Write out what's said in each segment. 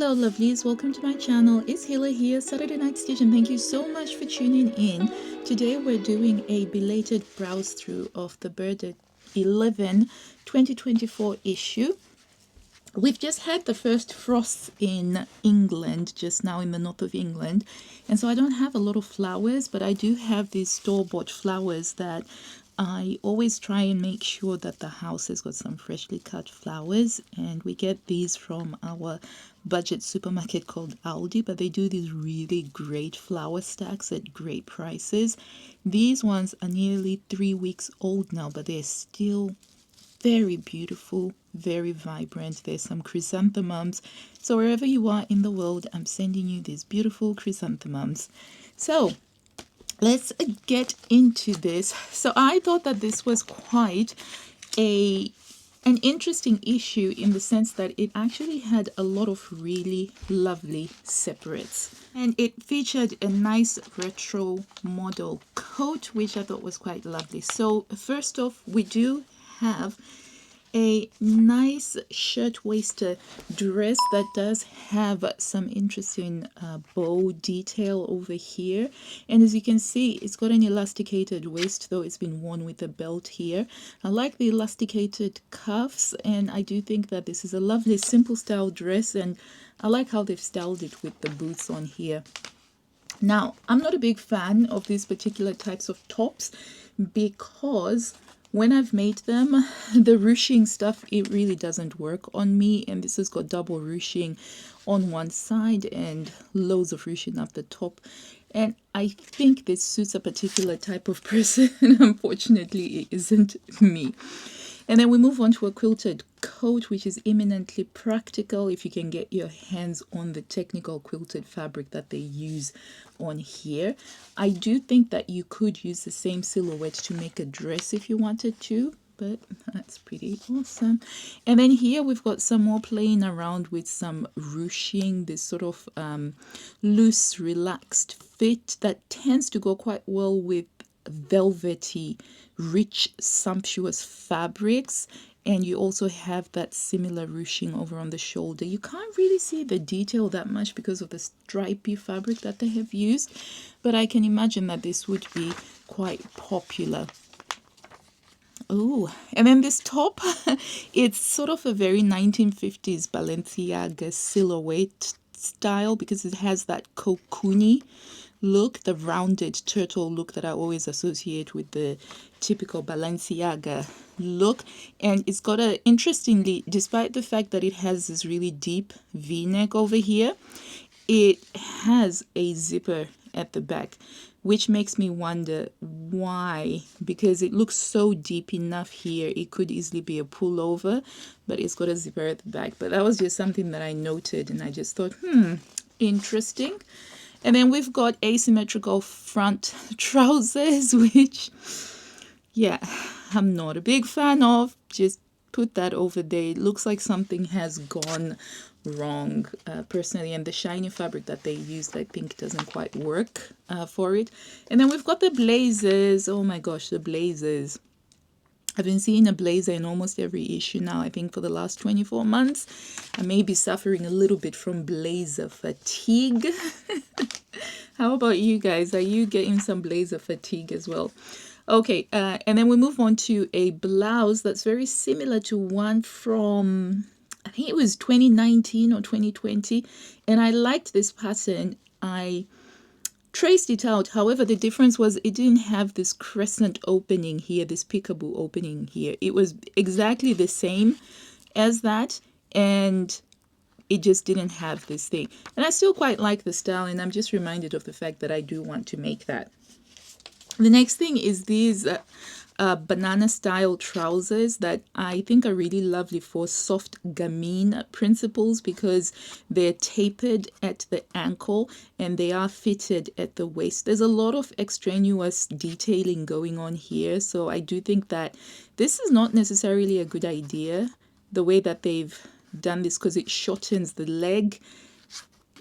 Hello lovelies, welcome to my channel. It's Hila here, Saturday Night Stitch, and thank you so much for tuning in. Today we're doing a belated browse through of the Burda 11 2024 issue. We've just had the first frost in England, just now in the north of England, and so I don't have a lot of flowers, but I do have these store-bought flowers that I always try and make sure that the house has got some freshly cut flowers, and we get these from our budget supermarket called Aldi, but they do these really great flower stacks at great prices. These ones are nearly 3 weeks old now, but they're still very beautiful, very vibrant. There's some chrysanthemums. So wherever you are in the world, I'm sending you these beautiful chrysanthemums. So let's get into this. So I thought that this was quite an interesting issue in the sense that it actually had a lot of really lovely separates. And it featured a nice retro model coat, which I thought was quite lovely. So first off, we do have a nice shirtwaisted dress that does have some interesting bow detail over here, and as you can see, it's got an elasticated waist, though it's been worn with a belt here. I like the elasticated cuffs, and I do think that this is a lovely simple style dress, and I like how they've styled it with the boots on here. Now, I'm not a big fan of these particular types of tops because when I've made them, the ruching stuff, it really doesn't work on me. And this has got double ruching on one side and loads of ruching up the top. And I think this suits a particular type of person. Unfortunately, it isn't me. And then we move on to a quilted coat, which is eminently practical if you can get your hands on the technical quilted fabric that they use on here. I do think that you could use the same silhouette to make a dress if you wanted to, but that's pretty awesome. And then here we've got some more playing around with some ruching, this sort of loose, relaxed fit that tends to go quite well with velvety, rich, sumptuous fabrics. And you also have that similar ruching over on the shoulder. You can't really see the detail that much because of the stripy fabric that they have used, but I can imagine that this would be quite popular. Oh, and then this top, it's sort of a very 1950s Balenciaga silhouette style because it has that cocoony look, the rounded turtle look that I always associate with the typical Balenciaga look. And it's got a, interestingly, despite the fact that it has this really deep V-neck over here, it has a zipper at the back, which makes me wonder why, because it looks so deep enough here, it could easily be a pullover, but it's got a zipper at the back. But that was just something that I noted, and I just thought, interesting. And then we've got asymmetrical front trousers, which, yeah, I'm not a big fan of. Just put that over there. It looks like something has gone wrong, personally. And the shiny fabric that they used, I think, doesn't quite work for it. And then we've got the blazers. Oh my gosh, the blazers. I've been seeing a blazer in almost every issue now, I think, for the last 24 months. I may be suffering a little bit from blazer fatigue. How about you guys? Are you getting some blazer fatigue as well? Okay, and then we move on to a blouse that's very similar to one from, I think it was 2019 or 2020. And I liked this pattern. I traced it out. However, the difference was it didn't have this crescent opening here, this peekaboo opening here. It was exactly the same as that, and it just didn't have this thing. And I still quite like the style, and I'm just reminded of the fact that I do want to make that. The next thing is these banana style trousers that I think are really lovely for soft gamine principles because they're tapered at the ankle and they are fitted at the waist. There's a lot of extraneous detailing going on here, so I do think that this is not necessarily a good idea, the way that they've done this, because it shortens the leg.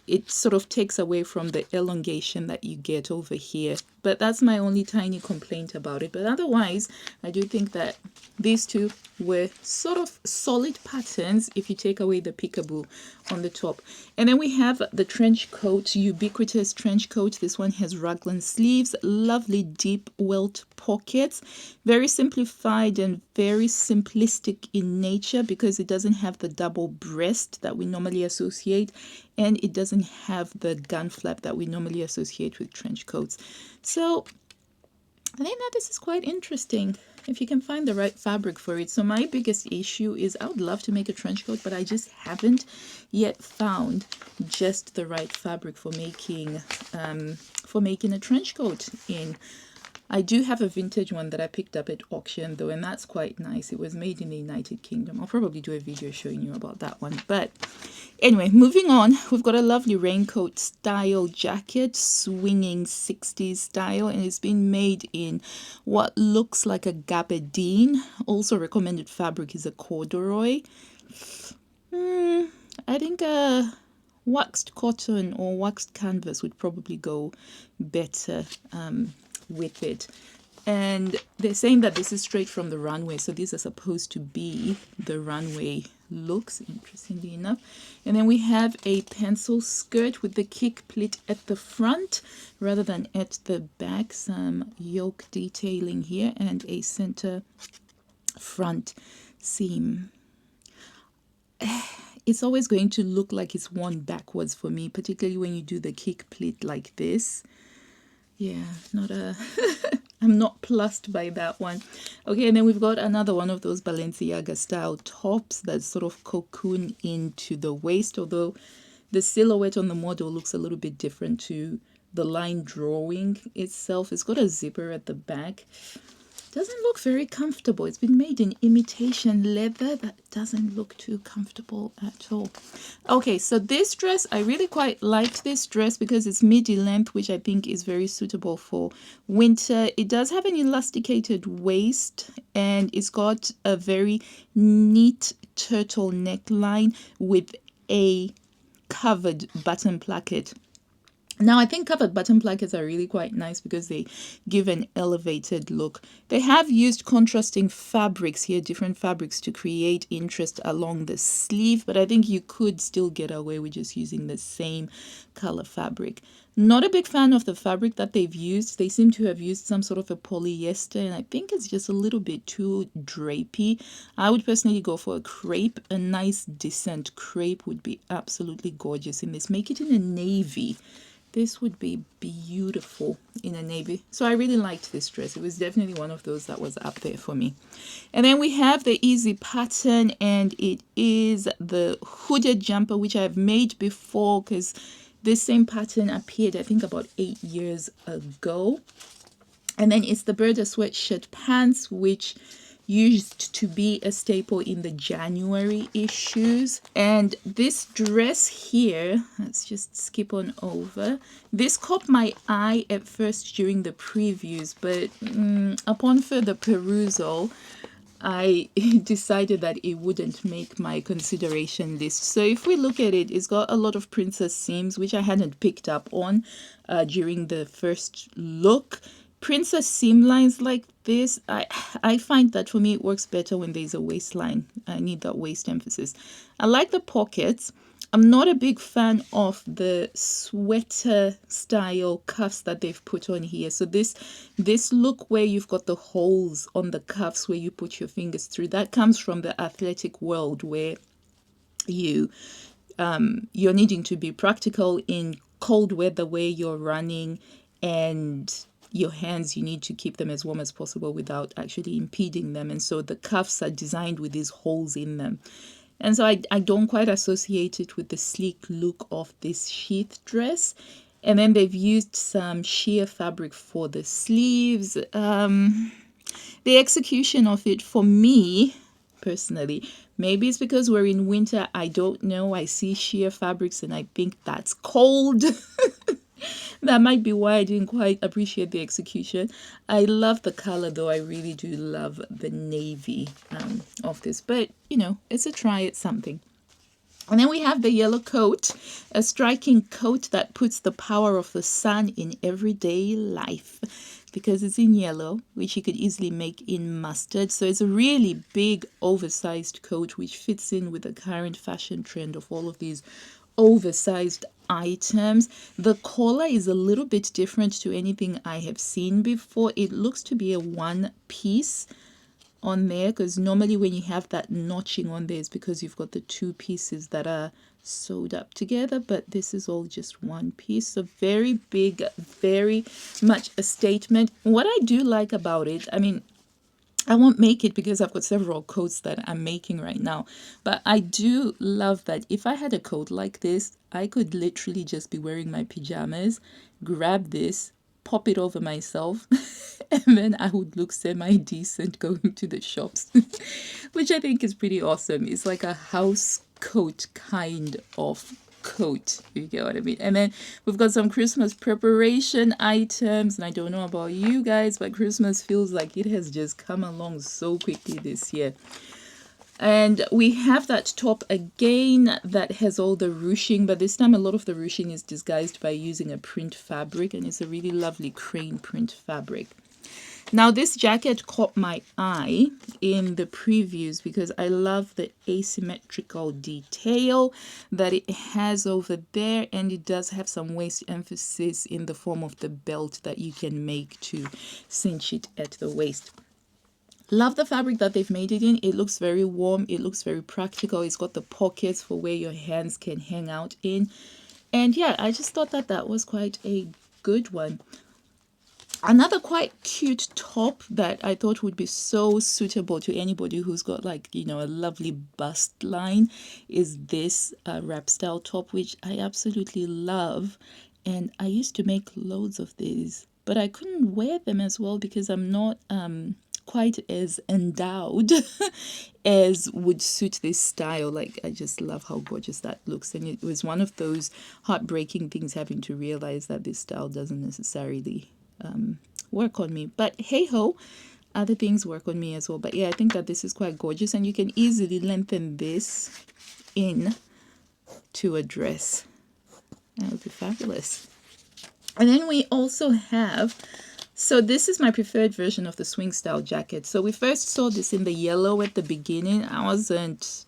It sort of takes away from the elongation that you get over here. but that's my only tiny complaint about it. But otherwise, I do think that these two were sort of solid patterns if you take away the peekaboo on the top. And then we have the trench coat, ubiquitous trench coat. This one has raglan sleeves, lovely deep welt pockets, very simplified and very simplistic in nature because it doesn't have the double breast that we normally associate, and it doesn't have the gun flap that we normally associate with trench coats. So I think that this is quite interesting if you can find the right fabric for it. So my biggest issue is I would love to make a trench coat, but I just haven't yet found just the right fabric for making a trench coat in. I do have a vintage one that I picked up at auction though, and that's quite nice. It was made in the United Kingdom. I'll probably do a video showing you about that one. But anyway, moving on, we've got a lovely raincoat style jacket, swinging 60s style, and it's been made in what looks like a gabardine. Also recommended fabric is a corduroy. I think waxed cotton or waxed canvas would probably go better with it. And they're saying that this is straight from the runway, so these are supposed to be the runway looks, interestingly enough. And then we have a pencil skirt with the kick pleat at the front rather than at the back, some yoke detailing here, and a center front seam. It's always going to look like it's worn backwards for me, particularly when you do the kick pleat like this. Yeah, I'm not plussed by that one. Okay, and then we've got another one of those Balenciaga style tops that sort of cocoon into the waist, although the silhouette on the model looks a little bit different to the line drawing itself. It's got a zipper at the back. Doesn't look very comfortable. It's been made in imitation leather. That doesn't look too comfortable at all. Okay, so this dress, I really quite liked this dress because it's midi length, which I think is very suitable for winter. It does have an elasticated waist, and it's got a very neat turtle neckline with a covered button placket. Now, I think covered button plackets are really quite nice because they give an elevated look. They have used contrasting fabrics here, different fabrics to create interest along the sleeve, but I think you could still get away with just using the same color fabric. Not a big fan of the fabric that they've used. They seem to have used some sort of a polyester, and I think it's just a little bit too drapey. I would personally go for a crepe. A nice, decent crepe would be absolutely gorgeous in this. Make it in a navy. This would be beautiful in a navy. So I really liked this dress. It was definitely one of those that was up there for me. And then we have the easy pattern, and it is the hooded jumper, which I've made before because this same pattern appeared, I think, about 8 years ago. And then it's the Burda sweatshirt pants, which used to be a staple in the January issues. And this dress here, let's just skip on over. This caught my eye at first during the previews, but upon further perusal, I decided that it wouldn't make my consideration list. So if we look at it, it's got a lot of princess seams, which I hadn't picked up on during the first look. Princess seam lines like this, I find that for me it works better when there's a waistline. I need that waist emphasis. I like the pockets. I'm not a big fan of the sweater style cuffs that they've put on here. So this look where you've got the holes on the cuffs where you put your fingers through, that comes from the athletic world where you're needing to be practical in cold weather where you're running, and your hands, you need to keep them as warm as possible without actually impeding them. And so the cuffs are designed with these holes in them. And so I don't quite associate it with the sleek look of this sheath dress. And then they've used some sheer fabric for the sleeves. The execution of it for me, personally, maybe it's because we're in winter, I don't know. I see sheer fabrics and I think that's cold. That might be why I didn't quite appreciate the execution. I love the color though. I really do love the navy of this. But, you know, it's a try. It's something. And then we have the yellow coat, a striking coat that puts the power of the sun in everyday life because it's in yellow, which you could easily make in mustard. So it's a really big, oversized coat, which fits in with the current fashion trend of all of these oversized items. The collar is a little bit different to anything I have seen before. It looks to be a one piece on there, because normally when you have that notching on there, it's because you've got the two pieces that are sewed up together, but this is all just one piece. So very big, very much a statement. What I do like about it, I mean, I won't make it because I've got several coats that I'm making right now, but I do love that if I had a coat like this, I could literally just be wearing my pajamas, grab this, pop it over myself, and then I would look semi-decent going to the shops, which I think is pretty awesome. It's like a house coat kind of coat, you get what I mean. And then we've got some Christmas preparation items, and I don't know about you guys, but Christmas feels like it has just come along so quickly this year. And we have that top again that has all the ruching, but this time a lot of the ruching is disguised by using a print fabric, and it's a really lovely crane print fabric. Now this jacket caught my eye in the previews because I love the asymmetrical detail that it has over there, and it does have some waist emphasis in the form of the belt that you can make to cinch it at the waist. Love the fabric that they've made it in. It looks very warm. It looks very practical. It's got the pockets for where your hands can hang out in. And yeah, I just thought that that was quite a good one. Another quite cute top that I thought would be so suitable to anybody who's got like, you know, a lovely bust line is this wrap style top, which I absolutely love. And I used to make loads of these, but I couldn't wear them as well because I'm not quite as endowed as would suit this style. Like, I just love how gorgeous that looks. And it was one of those heartbreaking things, having to realize that this style doesn't necessarily work on me, but hey ho, other things work on me as well. But yeah, I think that this is quite gorgeous, and you can easily lengthen this in to a dress. That would be fabulous. And then we also have, so this is my preferred version of the swing style jacket. So we first saw this in the yellow at the beginning. I wasn't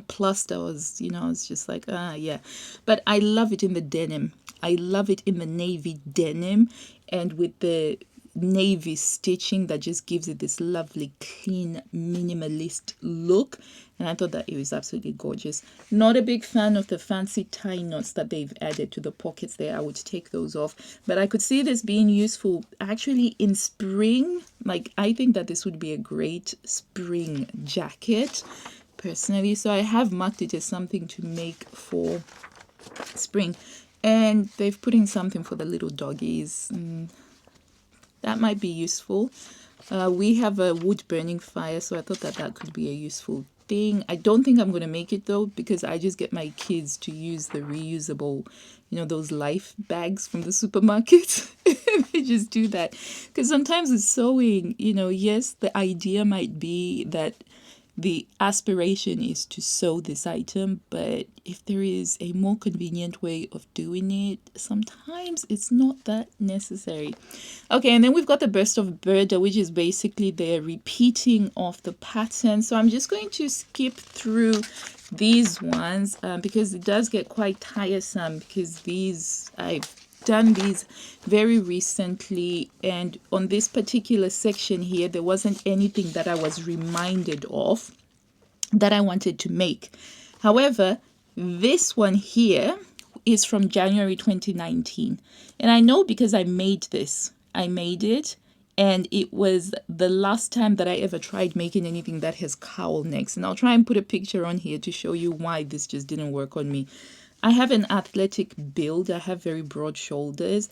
plussed. I was, you know, I was just like, yeah. But I love it in the denim. I love it in the navy denim, and with the navy stitching that just gives it this lovely, clean, minimalist look. And I thought that it was absolutely gorgeous. Not a big fan of the fancy tie knots that they've added to the pockets there. I would take those off. But I could see this being useful actually in spring. Like, I think that this would be a great spring jacket, personally. So I have marked it as something to make for spring. And they've put in something for the little doggies. That might be useful. We have a wood burning fire, so I thought that that could be a useful thing. I don't think I'm going to make it though, because I just get my kids to use the reusable, you know, those life bags from the supermarket. They just do that. Because sometimes with sewing, you know, yes, the idea might be that the aspiration is to sew this item, but if there is a more convenient way of doing it, sometimes it's not that necessary. Okay, and then we've got the burst of Burda, which is basically the repeating of the pattern. So I'm just going to skip through these ones because it does get quite tiresome, because these I've done these very recently, and on this particular section here there wasn't anything that I was reminded of that I wanted to make. However, this one here is from January 2019, and I know because I made this. I made it, and it was the last time that I ever tried making anything that has cowl necks, and I'll try and put a picture on here to show you why this just didn't work on me. I have an athletic build. I have very broad shoulders,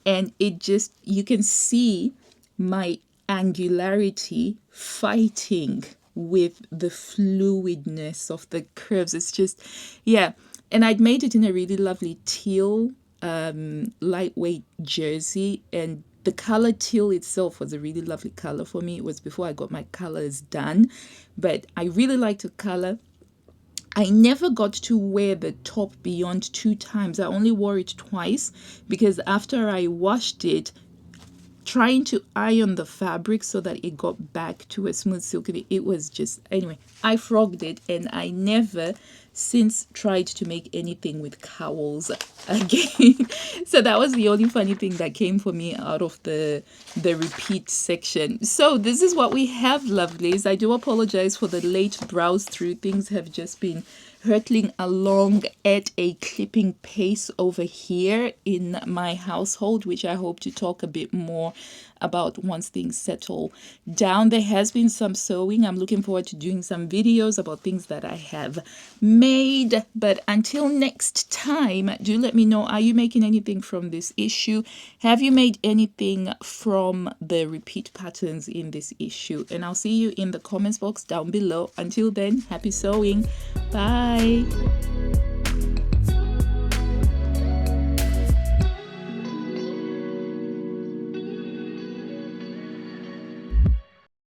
and it just, you can see my angularity fighting with the fluidness of the curves. It's just, yeah. And I'd made it in a really lovely teal, lightweight jersey, and the color teal itself was a really lovely color for me. It was before I got my colors done, but I really liked the color. I never got to wear the top beyond 2 times. I only wore it twice because after I washed it, trying to iron the fabric so that it got back to a smooth silky, it was just, anyway, I frogged it, and I never since tried to make anything with cowls again. So that was the only funny thing that came for me out of the repeat section. So this is what we have, lovelies. I do apologize for the late browse through. Things have just been hurtling along at a clipping pace over here in my household, which I hope to talk a bit more about once things settle down. There has been some sewing. I'm looking forward to doing some videos about things that I have made. But until next time, do let me know, are you making anything from this issue? Have you made anything from the repeat patterns in this issue? And I'll see you in the comments box down below. Until then, happy sewing. Bye.